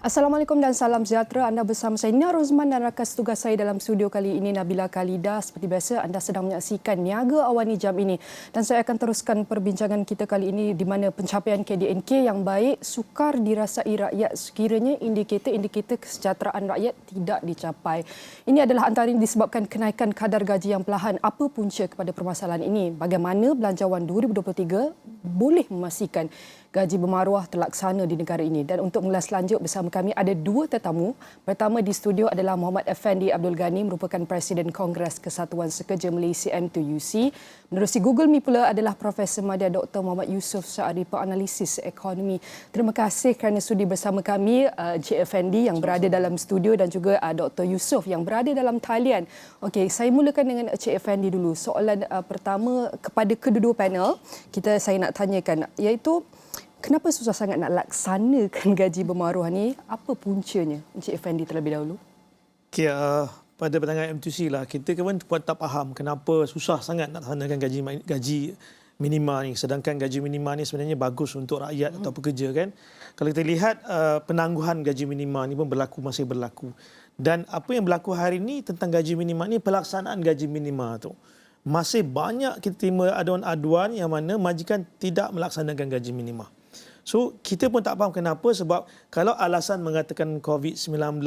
Assalamualaikum dan salam sejahtera. Anda bersama saya Nia Rozman dan rakan tugas saya dalam studio kali ini Nabila Khalida. Seperti biasa anda sedang menyaksikan Niaga Awani Jam ini dan saya akan teruskan perbincangan kita kali ini di mana pencapaian KDNK yang baik sukar dirasai rakyat sekiranya indikator-indikator kesejahteraan rakyat tidak dicapai. Ini adalah antara yang disebabkan kenaikan kadar gaji yang perlahan. Apa punca kepada permasalahan ini? Bagaimana Belanjawan 2023 boleh memastikan gaji bermaruah terlaksana di negara ini? Dan untuk mengulas lanjut bersama kami ada dua tetamu. Pertama di studio adalah Muhammad Effendi Abdul Ghani, merupakan Presiden Kongres Kesatuan Sekerja Malaysia M2UC. Menerusi Google Meet pula adalah Profesor Madya Dr. Muhammad Yusof Syari, penganalisis ekonomi. Terima kasih kerana sudi bersama kami Encik Effendi yang berada dalam studio dan juga Dr. Yusof yang berada dalam talian. Okey, saya mulakan dengan Encik Effendi dulu. Soalan pertama kepada kedua-dua panel, saya nak tanyakan iaitu kenapa susah sangat nak laksanakan gaji bermaruah ni? Apa puncanya? Encik Effendi terlebih dahulu. Okay, pada pandangan M2C lah, kita kan tak faham kenapa susah sangat nak laksanakan gaji minima ni. Sedangkan gaji minima ni sebenarnya bagus untuk rakyat atau pekerja kan. Kalau kita lihat penangguhan gaji minima ni pun masih berlaku. Dan apa yang berlaku hari ini tentang gaji minima ni, pelaksanaan gaji minima tu. Masih banyak kita terima aduan-aduan yang mana majikan tidak melaksanakan gaji minima. So, kita pun tak faham kenapa, sebab kalau alasan mengatakan COVID-19,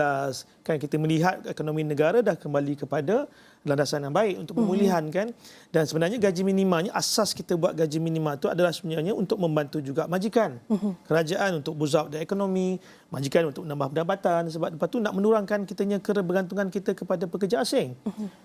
kan kita melihat ekonomi negara dah kembali kepada landasan yang baik untuk pemulihan kan. Dan sebenarnya gaji minimanya, asas kita buat gaji minima itu adalah sebenarnya untuk membantu juga majikan. Kerajaan untuk boost up the ekonomi, majikan untuk menambah pendapatan, sebab lepas tu nak menurunkan kebergantungan kita kepada pekerja asing.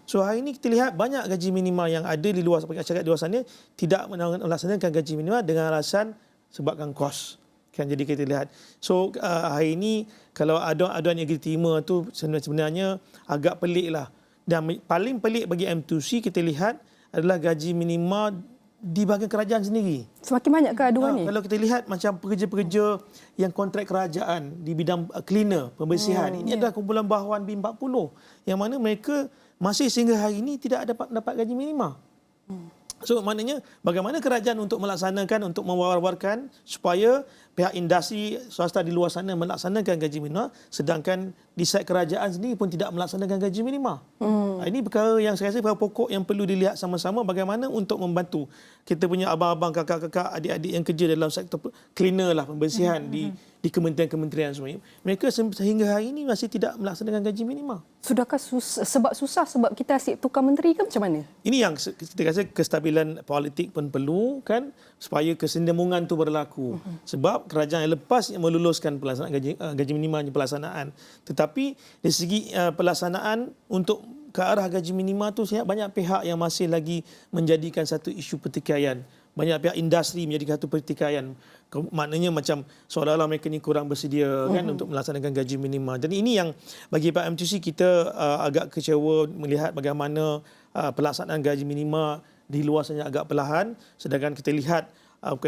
So, hari ini kita lihat banyak gaji minima yang ada di luar masyarakat di luar sana tidak melaksanakan gaji minima dengan alasan sebabkan kos. Kan, jadi kita lihat. So hari ini kalau aduan-aduan yang kita terima tu sebenarnya agak pelik lah. Dan paling pelik bagi M2C kita lihat adalah gaji minima di bahagian kerajaan sendiri. Semakin banyak ke aduan ni? Kalau kita lihat macam pekerja-pekerja yang kontrak kerajaan di bidang cleaner, pembersihan. Ini adalah kumpulan bahawan B40 yang mana mereka masih sehingga hari ini tidak dapat gaji minima. So maknanya bagaimana kerajaan untuk melaksanakan, untuk mewar-warkan supaya pihak industri swasta di luar sana melaksanakan gaji minima, sedangkan di side kerajaan sendiri pun tidak melaksanakan gaji minima. Ini perkara yang saya rasa perkara pokok yang perlu dilihat sama-sama, bagaimana untuk membantu kita punya abang-abang, kakak-kakak, adik-adik yang kerja dalam sektor cleaner lah, pembersihan di kementerian-kementerian semua. Mereka sehingga hari ini masih tidak melaksanakan gaji minima. Sudahkah susah sebab kita asyik tukar menteri ke macam mana? Ini yang kita rasa kestabilan politik pun perlu kan, supaya kesinambungan tu berlaku. Sebab kerajaan yang lepas yang meluluskan pelaksanaan gaji minima pelaksanaan. Tetapi dari segi pelaksanaan untuk ke arah gaji minima tu banyak pihak yang masih lagi menjadikan satu isu pertikaian. Banyak pihak industri menjadi satu pertikaian. Maknanya macam seolah-olah mereka ni kurang bersedia kan untuk melaksanakan gaji minima. Dan ini yang bagi Pak M2C kita agak kecewa melihat bagaimana pelaksanaan gaji minima di luar sana agak perlahan, sedangkan kita lihat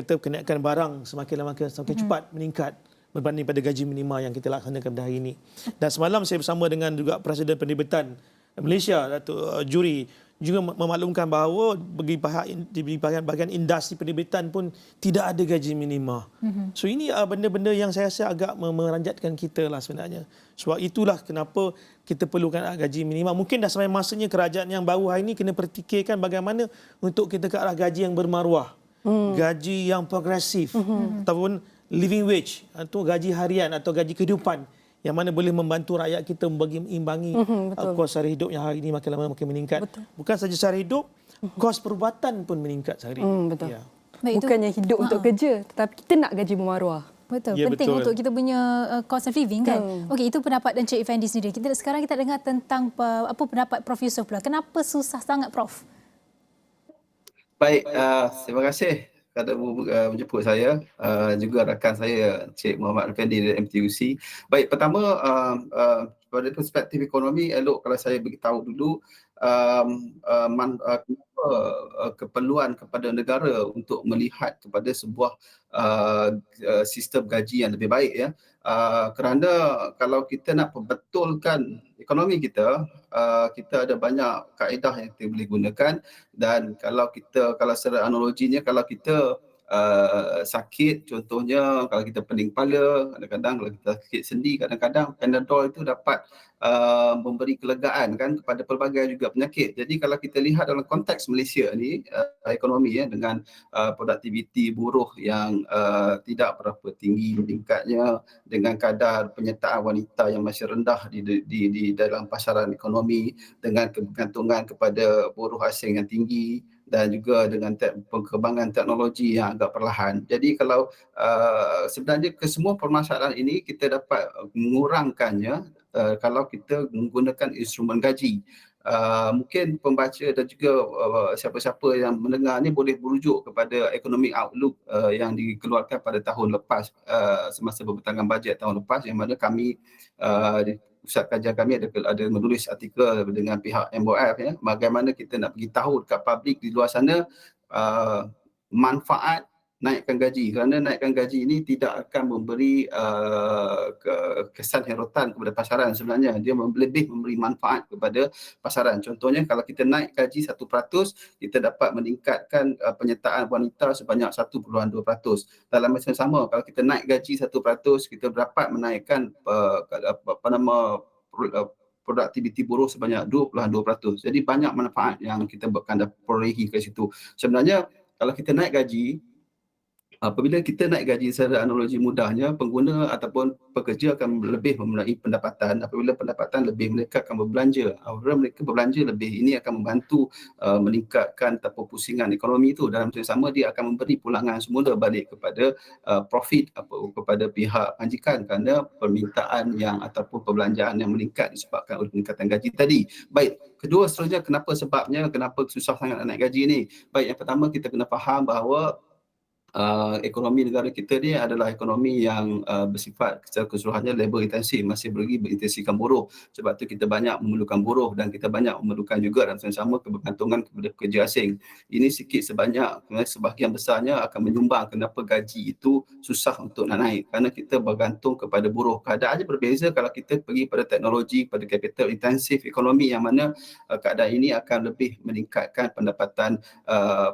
kenaikan barang semakin cepat meningkat berbanding pada gaji minima yang kita laksanakan pada hari ini. Dan semalam saya bersama dengan juga Presiden Penerbitan Malaysia, Datuk Juri, juga memaklumkan bahawa bagi bahagian industri penerbitan pun tidak ada gaji minima. So ini benda-benda yang saya rasa agak meranjatkan kita lah sebenarnya. Sebab itulah kenapa kita perlukan gaji minima. Mungkin dah sampai masanya kerajaan yang baru hari ini kena pertikaikan bagaimana untuk kita ke arah gaji yang bermaruah. Gaji yang progresif ataupun living wage atau gaji harian atau gaji kehidupan yang mana boleh membantu rakyat kita imbangi kos sara hidup yang hari ini makin lama makin meningkat. Bukan saja sara hidup, kos perubatan pun meningkat sehari. Betul. Ya. Bukannya hidup untuk kerja, tetapi kita nak gaji bermaruah. Betul, ya, penting betul. Untuk kita punya cost of living kan. Okey, itu pendapat Encik Effendi sendiri. Sekarang kita dengar tentang apa pendapat Prof Yusof pula. Kenapa susah sangat Prof? Baik, terima kasih kerana menjemput saya, juga rakan saya Encik Muhammad Effendi dari MTUC. Baik, pertama pada perspektif ekonomi, elok kalau saya beritahu dulu keperluan kepada negara untuk melihat kepada sebuah sistem gaji yang lebih baik ya. Kerana kalau kita nak perbetulkan ekonomi kita, kita ada banyak kaedah yang kita boleh gunakan, dan kalau secara analoginya, kalau kita sakit, contohnya kalau kita pening kepala, kadang-kadang kalau kita sakit sendi, kadang-kadang Panadol itu dapat memberi kelegaan kan kepada pelbagai juga penyakit. Jadi kalau kita lihat dalam konteks Malaysia ni, ekonomi dengan produktiviti buruh yang tidak berapa tinggi meningkatnya, dengan kadar penyertaan wanita yang masih rendah di dalam pasaran ekonomi, dengan kebergantungan kepada buruh asing yang tinggi, dan juga dengan perkembangan teknologi yang agak perlahan. Jadi kalau sebenarnya kesemua permasalahan ini kita dapat mengurangkannya kalau kita menggunakan instrumen gaji. Mungkin pembaca dan juga siapa-siapa yang mendengar ni boleh merujuk kepada Economic Outlook yang dikeluarkan pada tahun lepas, semasa pembentangan bajet tahun lepas, yang mana kami di pusat kajian kami ada menulis artikel dengan pihak MOF, ya, bagaimana kita nak bagi tahu dekat publik di luar sana manfaat naikkan gaji, kerana naikkan gaji ini tidak akan memberi kesan herotan kepada pasaran. Sebenarnya dia lebih memberi manfaat kepada pasaran. Contohnya kalau kita naik gaji 1%, kita dapat meningkatkan penyertaan wanita sebanyak 1.2%. Dalam masa yang sama, kalau kita naik gaji 1%, kita dapat menaikkan produktiviti buruh sebanyak 2.2%. Jadi banyak manfaat yang kita akan perolehi ke situ. Sebenarnya kalau kita naik gaji, apabila kita naik gaji secara analogi mudahnya, pengguna ataupun pekerja akan lebih mempunyai pendapatan. Apabila pendapatan lebih, mereka akan berbelanja. Apabila mereka berbelanja lebih, ini akan membantu meningkatkan pusingan ekonomi itu. Dalam masa yang sama, dia akan memberi pulangan semula balik kepada profit kepada pihak majikan, kerana permintaan yang ataupun perbelanjaan yang meningkat disebabkan oleh peningkatan gaji tadi. Baik, kedua seterusnya, kenapa susah sangat nak naik gaji ni? Baik, yang pertama kita kena faham bahawa ekonomi negara kita ni adalah ekonomi yang bersifat secara keseluruhannya labor intensif, masih lagi berintensifkan buruh. Sebab tu kita banyak memerlukan buruh dan kita banyak memerlukan juga dalam sama kebergantungan kepada pekerja asing. Ini sikit sebanyak, sebahagian besarnya akan menyumbang kenapa gaji itu susah untuk nak naik, kerana kita bergantung kepada buruh. Keadaannya berbeza kalau kita pergi pada teknologi, pada capital intensif ekonomi, yang mana keadaan ini akan lebih meningkatkan pendapatan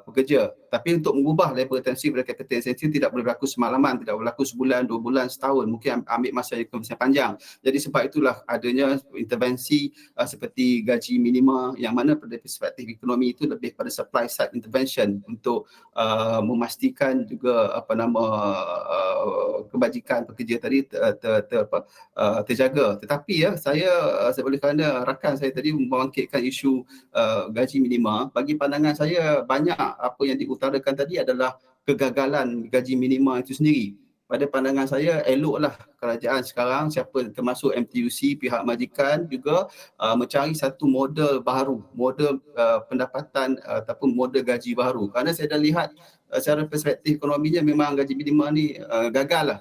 pekerja. Tapi untuk mengubah labor intensif dan capital intensif tidak boleh berlaku semalaman, tidak boleh berlaku sebulan, 2 bulan, setahun, mungkin ambil masa yang panjang. Jadi sebab itulah adanya intervensi seperti gaji minima, yang mana pada perspektif ekonomi itu lebih pada supply side intervention untuk memastikan juga kebajikan pekerja tadi terjaga. Tetapi saya boleh kerana rakan saya tadi membangkitkan isu gaji minima, bagi pandangan saya banyak apa yang diutarakan tadi adalah kegagalan gaji minima itu sendiri. Pada pandangan saya, eloklah kerajaan sekarang, siapa termasuk MTUC, pihak majikan juga mencari satu model baru, model pendapatan ataupun model gaji baru. Kerana saya dah lihat secara perspektif ekonominya memang gaji minima ni gagal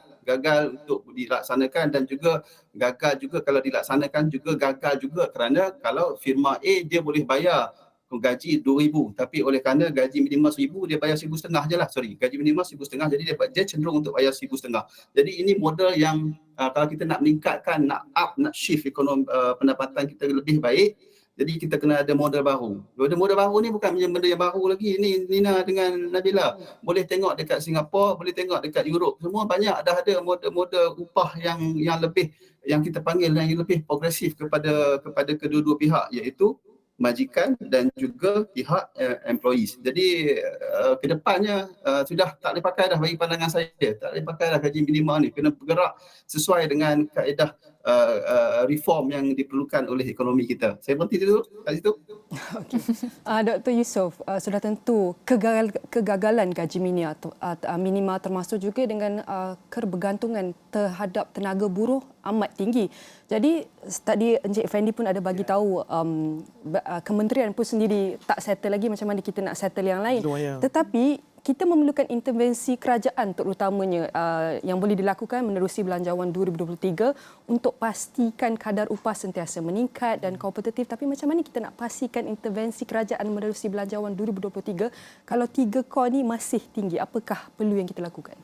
untuk dilaksanakan, dan juga gagal juga kalau dilaksanakan juga gagal juga kerana kalau firma A dia boleh bayar gaji 2,000, tapi oleh kerana gaji minima 1,000, dia bayar 1,500 je lah. Gaji minima 1,500, jadi dia cenderung untuk bayar 1,500. Jadi ini model yang kalau kita nak meningkatkan, nak shift ekonomi, pendapatan kita lebih baik, jadi kita kena ada model baru. Model baru ni bukan benda yang baru lagi. Ini Nina dengan Nabila boleh tengok dekat Singapura, boleh tengok dekat Europe. Semua banyak dah ada model upah yang lebih, yang kita panggil yang lebih progresif kepada kedua-dua pihak, iaitu majikan dan juga pihak employees. Jadi kedepannya sudah tak boleh pakai dah bagi pandangan saya. Tak boleh pakai dah gaji minima ni. Kena bergerak sesuai dengan kaedah reform yang diperlukan oleh ekonomi kita. Saya berhenti dulu kat situ. Okey. Dr. Yusof, sudah tentu kegagalan gaji minima termasuk juga dengan kebergantungan terhadap tenaga buruh amat tinggi. Jadi tadi Encik Effendi pun ada bagi tahu kementerian pun sendiri tak settle lagi macam mana kita nak settle yang lain. Tetapi kita memerlukan intervensi kerajaan terutamanya yang boleh dilakukan menerusi Belanjawan 2023 untuk pastikan kadar upah sentiasa meningkat dan kompetitif. Tapi macam mana kita nak pastikan intervensi kerajaan menerusi Belanjawan 2023 kalau 3 core ni masih tinggi? Apakah perlu yang kita lakukan?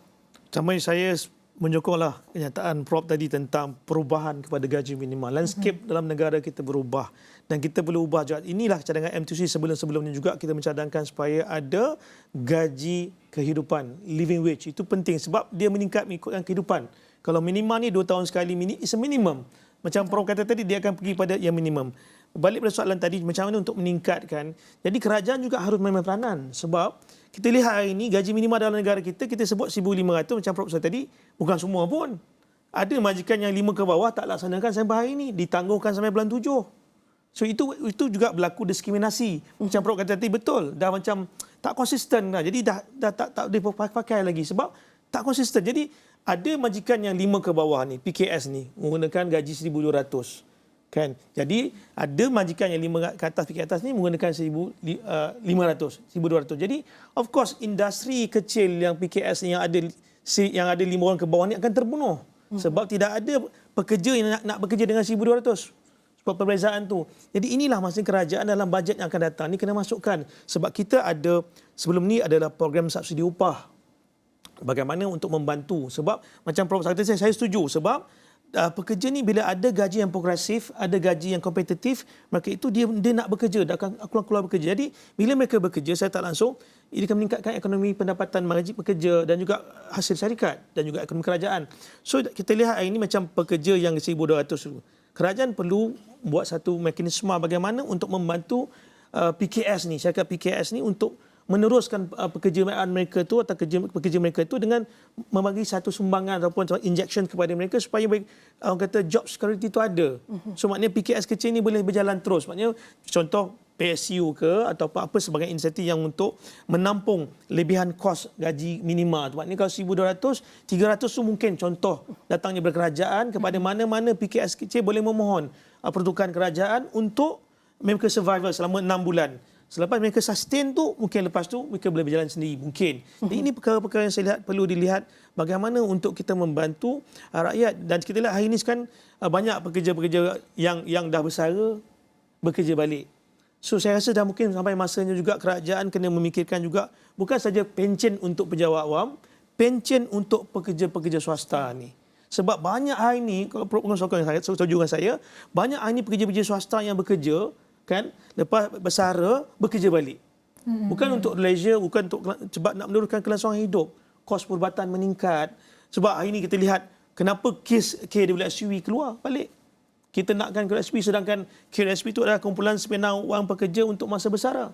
Pertama, saya menyokonglah kenyataan Prof tadi tentang perubahan kepada gaji minima. Landscape dalam negara kita berubah dan kita perlu ubah juga. Inilah cadangan MTUC sebelum-sebelumnya juga kita mencadangkan supaya ada gaji kehidupan, living wage. Itu penting sebab dia meningkat mengikutkan kehidupan. Kalau minimum ni 2 tahun sekali, it's a minimum. Macam Prof kata tadi, dia akan pergi pada yang minimum. Balik pada soalan tadi, macam mana untuk meningkatkan. Jadi kerajaan juga harus main peranan. Sebab kita lihat hari ini, gaji minimum dalam negara kita, kita sebut 1,500 macam Prof tadi, bukan semua pun. Ada majikan yang 5 ke bawah tak laksanakan sampai hari ini, ditangguhkan sampai bulan 7. So itu juga berlaku diskriminasi. Macam Prof kata tadi betul, dah macam tak konsisten dah. Jadi dah tak dipakai lagi sebab tak konsisten. Jadi ada majikan yang 5 ke bawah ni, PKS ni, menggunakan gaji 1,200. Kan? Jadi ada majikan yang 5 ke atas, PKS atas ni menggunakan 1,500, 1,200. Jadi of course industri kecil yang PKS yang ada 5 orang ke bawah ni akan terbunuh. Sebab tidak ada pekerja yang nak bekerja dengan 1,200. Sebab perbezaan tu. Jadi inilah masa kerajaan dalam bajet yang akan datang ni kena masukkan. Sebab kita ada, sebelum ni adalah program subsidi upah. Bagaimana untuk membantu. Sebab macam Prof kata, saya setuju. Sebab pekerja ni bila ada gaji yang progresif, ada gaji yang kompetitif, maka itu dia nak bekerja, dia akan keluar bekerja. Jadi bila mereka bekerja, saya tak langsung, ini akan meningkatkan ekonomi pendapatan gaji pekerja dan juga hasil syarikat dan juga ekonomi kerajaan. So kita lihat hari ini macam pekerja yang 1,200 dulu. Kerajaan perlu buat satu mekanisme bagaimana untuk membantu PKS ni, syarikat PKS ni untuk meneruskan pekerjaan mereka tu atau pekerja mereka tu dengan membagi satu sumbangan ataupun injection kepada mereka supaya orang kata job security tu ada. So maknanya PKS kecil ni boleh berjalan terus. Maknanya contoh PSU ke atau apa sebagai insentif yang untuk menampung lebihan kos gaji minima. Maknanya kalau 1,200, 300 tu mungkin contoh datangnya berkerajaan kepada mana-mana PKS kecil boleh memohon peruntukan kerajaan untuk mereka survival selama 6 bulan. Selepas mereka sustain tu, mungkin lepas tu mereka boleh berjalan sendiri. Mungkin. Jadi ini perkara-perkara yang saya lihat perlu dilihat bagaimana untuk kita membantu rakyat. Dan kita lihat hari ini kan banyak pekerja-pekerja yang dah bersara bekerja balik. So saya rasa dah mungkin sampai masanya juga kerajaan kena memikirkan juga bukan saja pencen untuk pejabat awam, pencen untuk pekerja-pekerja swasta ni. Sebab banyak hari ini, kalau program setuju dengan saya, banyak hari ini pekerja-pekerja swasta yang bekerja, kan, lepas bersara, bekerja balik. Bukan untuk leisure, bukan untuk sebab nak menurunkan kelangsungan hidup. Kos perubatan meningkat. Sebab hari ini kita lihat kenapa kes KWSP keluar balik. Kita nakkan KWSP sedangkan KWSP itu adalah kumpulan sebenar wang pekerja untuk masa bersara.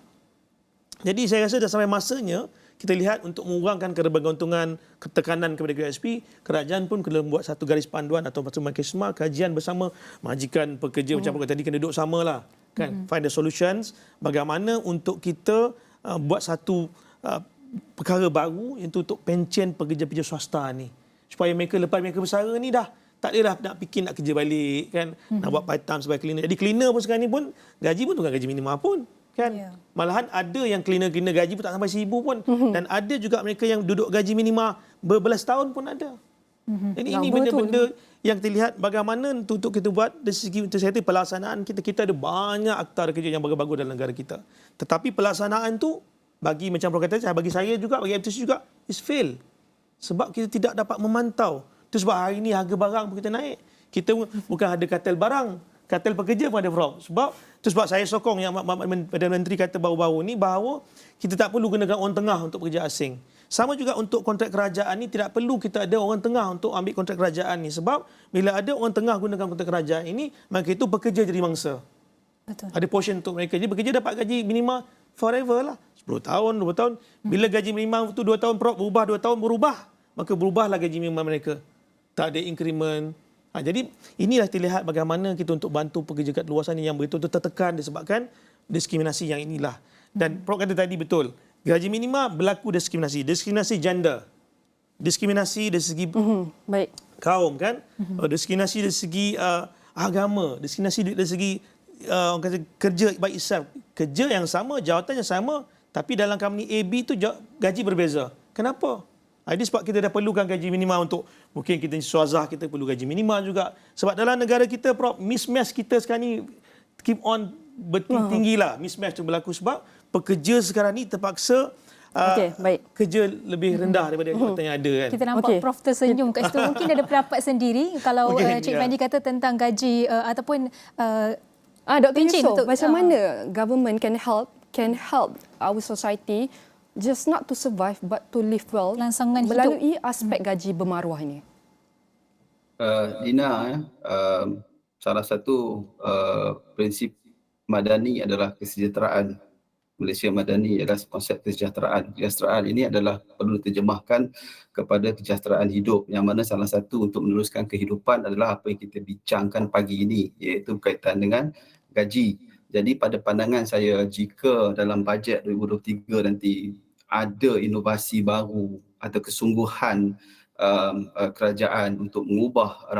Jadi saya rasa dah sampai masanya kita lihat untuk mengurangkan kebergantungan ketekanan kepada KWSP, kerajaan pun kena buat satu garis panduan atau satu mekanisme kajian bersama majikan pekerja macam tadi kena duduk samalah, kan, find the solutions bagaimana untuk kita buat satu perkara baru iaitu untuk pencen pekerja-pekerja swasta ni supaya mereka lepas mereka bersara ni dah tak adalah nak fikir nak kerja balik, kan, nak buat part time sebagai cleaner. Jadi cleaner pun sekarang ni pun gaji pun bukan gaji minimum pun, kan. Yeah. Malahan ada yang cleaner gaji pun tak sampai 1,000 pun. Dan ada juga mereka yang duduk gaji minima berbelas tahun pun ada. Jadi ini benda-benda yang kita lihat bagaimana untuk kita buat dari segi pelaksanaan kita ada banyak akta kerja yang bagus-bagus dalam negara kita. Tetapi pelaksanaan tu bagi macam Prof kata, bagi saya juga, bagi FTC juga is fail. Sebab kita tidak dapat memantau. Itu sebab hari ini harga barang pun kita naik. Kita bukan ada kartel barang, kartel pekerja pun ada, Prof. Itu sebab saya sokong yang Perdana Menteri kata baru-baru ni bahawa kita tak perlu gunakan orang tengah untuk pekerja asing. Sama juga untuk kontrak kerajaan ni tidak perlu kita ada orang tengah untuk ambil kontrak kerajaan ni. Sebab bila ada orang tengah gunakan kontrak kerajaan ini, maka itu pekerja jadi mangsa. Betul. Ada portion untuk mereka. Jadi pekerja dapat gaji minima forever lah. 10 tahun, 20 tahun. Bila gaji minima itu 2 tahun berubah, 2 tahun berubah. Maka berubahlah gaji minima mereka. Tak ada increment. Jadi inilah kita lihat bagaimana kita untuk bantu pekerja kat luar sana yang betul-betul tertekan disebabkan diskriminasi yang inilah. Dan Prof kata tadi betul. Gaji minima berlaku diskriminasi. Diskriminasi gender. Diskriminasi dari segi kaum, kan. Diskriminasi dari segi agama. Diskriminasi dari segi orang kata kerja by itself. Kerja yang sama, jawatan yang sama, tapi dalam company A, B tu gaji berbeza. Kenapa? Ini sebab kita dah perlukan gaji minima untuk mungkin kita swazah kita perlu gaji minima juga. Sebab dalam negara kita, Prof, mismatch kita sekarang ni keep on bertinggi lah. Mismatch tu berlaku sebab pekerja sekarang ni terpaksa kerja lebih rendah daripada jawatan yang ada, kan. Kita nampak Prof tersenyum kat situ. Mungkin ada pendapat sendiri kalau Cik Fendi kata tentang gaji ataupun Dr. Yusof, macam mana government can help our society just not to survive but to live well Kelangsungan hidup. melalui aspek gaji bermaruah ini? Dina, salah satu prinsip Madani adalah kesejahteraan. Malaysia Madani adalah konsep kesejahteraan. Kesejahteraan ini adalah perlu diterjemahkan kepada kesejahteraan hidup, yang mana salah satu untuk meneruskan kehidupan adalah apa yang kita bincangkan pagi ini, iaitu berkaitan dengan gaji. Jadi pada pandangan saya, jika dalam bajet 2023 nanti ada inovasi baru atau kesungguhan kerajaan untuk mengubah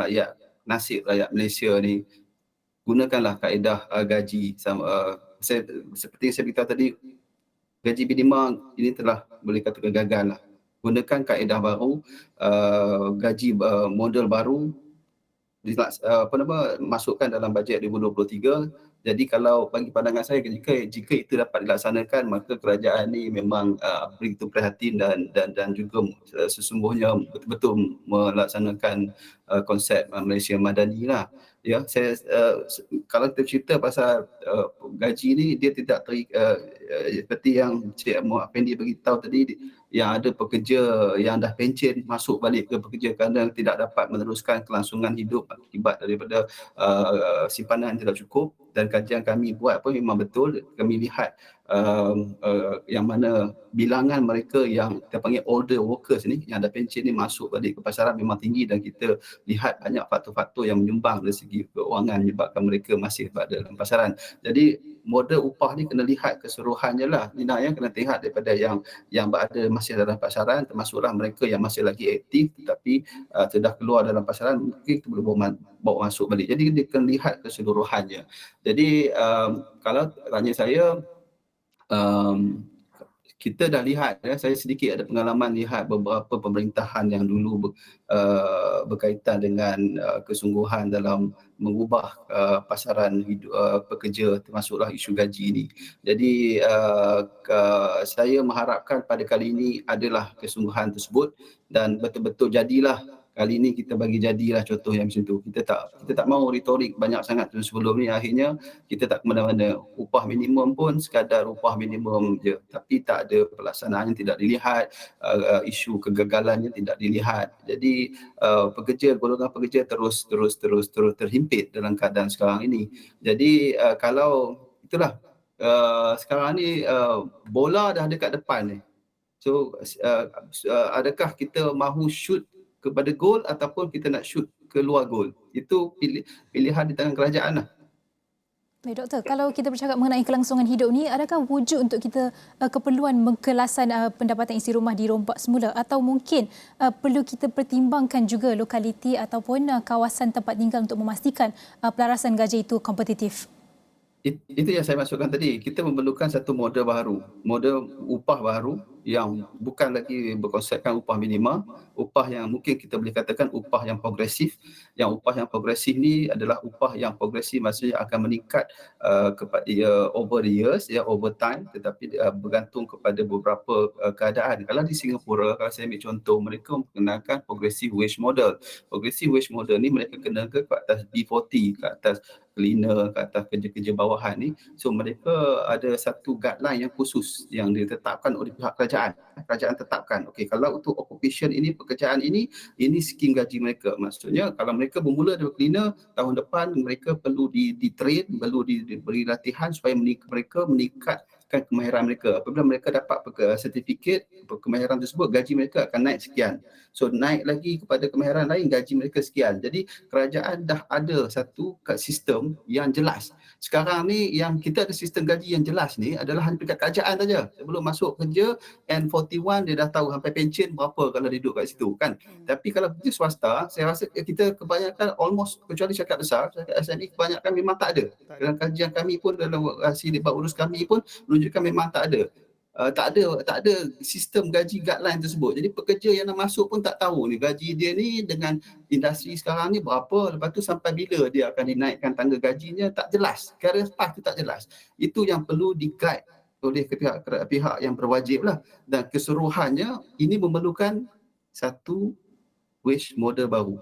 nasib rakyat Malaysia ni, gunakanlah kaedah gaji. Seperti yang saya beritahu tadi, gaji minima ini telah boleh katakan gagal lah. Gunakan kaedah baru, gaji model baru, masukkan dalam bajet 2023. Jadi kalau bagi pandangan saya, jika itu dapat dilaksanakan, maka kerajaan ini memang begitu prihatin dan juga sesungguhnya betul-betul melaksanakan konsep Malaysia Madani lah. Ya, kalau kita cerita pasal gaji ni, dia tidak seperti yang Cik Muhammad Afendi beritahu tadi, yang ada pekerja yang dah pencen masuk balik ke pekerja kerana tidak dapat meneruskan kelangsungan hidup akibat daripada simpanan tidak cukup. Dan kajian kami buat pun memang betul, kami lihat yang mana bilangan mereka yang kita panggil older workers ni, yang dah pencen ni masuk balik ke pasaran memang tinggi, dan kita lihat banyak faktor-faktor yang menyumbang dari segi keuangan menyebabkan mereka masih berada dalam pasaran. Jadi model upah ni kena lihat keseluruhannya lah, Nina, yang kena lihat daripada yang berada masih dalam pasaran, termasuklah mereka yang masih lagi aktif tetapi sudah keluar dalam pasaran, mungkin kita boleh bawa masuk balik. Jadi dia kena lihat keseluruhannya. Jadi kalau tanya saya, kita dah lihat, saya sedikit ada pengalaman lihat beberapa pemerintahan yang dulu berkaitan dengan kesungguhan dalam mengubah pasaran hidup pekerja, termasuklah isu gaji ini. Jadi saya mengharapkan pada kali ini adalah kesungguhan tersebut dan betul-betul jadilah. Kali ini kita bagi jadilah contoh yang macam tu. Kita tak mahu retorik banyak sangat tu sebelum ni, akhirnya kita tak ke mana-mana. Upah minimum pun sekadar upah minimum je, tapi tak ada pelaksanaan yang tidak dilihat, isu kegagalannya tidak dilihat. Jadi golongan pekerja terus terhimpit dalam keadaan sekarang ini. Jadi kalau itulah sekarang ni bola dah dekat depan ni. So adakah kita mahu shoot kepada gol ataupun kita nak shoot ke luar gol? Itu pilihan di tangan kerajaan lah. Baik Doktor, kalau kita bercakap mengenai kelangsungan hidup ni, adakah wujud untuk kita keperluan mengkelasan pendapatan isi rumah dirompak semula, atau mungkin perlu kita pertimbangkan juga lokaliti ataupun kawasan tempat tinggal untuk memastikan pelarasan gaji itu kompetitif? Itu yang saya maksudkan tadi. Kita memerlukan satu model baru, model upah baru yang bukan lagi berkonsepkan upah minima, upah yang mungkin kita boleh katakan upah yang progresif. Yang upah yang progresif ni adalah upah yang progresif, maksudnya akan meningkat kepada over the years, over time, tetapi bergantung kepada beberapa keadaan. Kalau di Singapura, kalau saya ambil contoh, mereka memperkenalkan progressive wage model. Progressive wage model ni mereka kenakan ke atas B40, ke atas cleaner, ke atas kerja-kerja bawahan ni. So mereka ada satu guideline yang khusus yang ditetapkan oleh pihak kerajaan. Kerajaan tetapkan, okey, kalau untuk occupation ini, pekerjaan ini skim gaji mereka. Maksudnya kalau mereka bermula dari cleaner, tahun depan mereka perlu di-train, perlu diberi latihan supaya mereka meningkatkan kemahiran mereka. Apabila mereka dapat sertifikat kemahiran tersebut, gaji mereka akan naik sekian. So naik lagi kepada kemahiran lain, gaji mereka sekian. Jadi kerajaan dah ada satu sistem yang jelas. Sekarang ni yang kita ada sistem gaji yang jelas ni adalah hanya dekat kerajaan saja. Sebelum masuk kerja N41 dia dah tahu sampai pencen berapa kalau dia duduk kat situ kan. Tapi kalau kerja swasta, saya rasa kita kebanyakan almost, kecuali syarikat besar, syarikat SME kebanyakan memang tak ada. Dalam kajian kami pun, dalam hasil debat urus kami pun menunjukkan memang tak ada. Tak ada sistem gaji guideline tersebut. Jadi pekerja yang nak masuk pun tak tahu ni gaji dia ni dengan industri sekarang ni berapa, lepas tu sampai bila dia akan dinaikkan tangga gajinya, tak jelas. Career path tu tak jelas. Itu yang perlu di-guide oleh pihak yang berwajib lah. Dan keseluruhannya ini memerlukan satu wage model baru.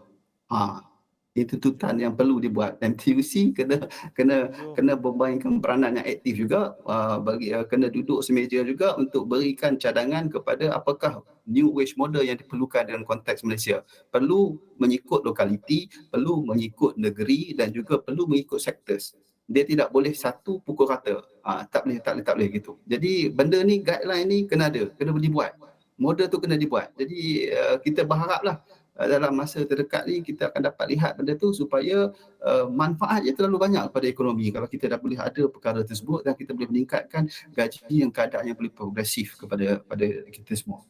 tuntutan yang perlu dibuat. MTUC kena bermainkan peranan yang aktif juga, kena duduk semeja juga untuk berikan cadangan kepada apakah new wage model yang diperlukan dalam konteks Malaysia. Perlu mengikut lokaliti, perlu mengikut negeri dan juga perlu mengikut sectors. Dia tidak boleh satu pukul rata. Tak boleh gitu. Jadi benda ni, guideline ni kena dibuat. Model tu kena dibuat. Jadi kita berharaplah dalam masa terdekat ni kita akan dapat lihat benda tu supaya manfaatnya terlalu banyak pada ekonomi kalau kita dah boleh ada perkara tersebut dan kita boleh meningkatkan gaji yang keadaan yang boleh progresif kepada kita semua.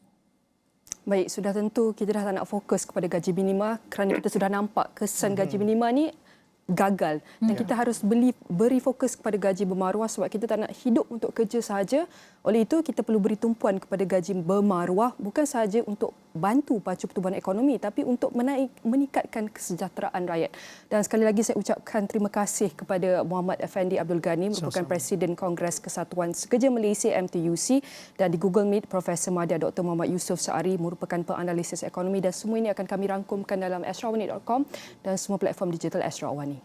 Baik, sudah tentu kita dah tak nak fokus kepada gaji minima kerana kita sudah nampak kesan gaji minima ni gagal dan kita harus beri fokus kepada gaji bermaruah sebab kita tak nak hidup untuk kerja sahaja. Oleh itu kita perlu beri tumpuan kepada gaji bermaruah bukan sahaja untuk bantu pacu pertumbuhan ekonomi tapi untuk meningkatkan kesejahteraan rakyat. Dan sekali lagi saya ucapkan terima kasih kepada Muhammad Effendi Abdul Ghani merupakan Presiden Kongres Kesatuan Sekerja Malaysia MTUC dan di Google Meet Profesor Madya Dr. Muhammad Yusof Saari merupakan penganalisis ekonomi dan semua ini akan kami rangkumkan dalam astrawani.com dan semua platform digital Astro Awani.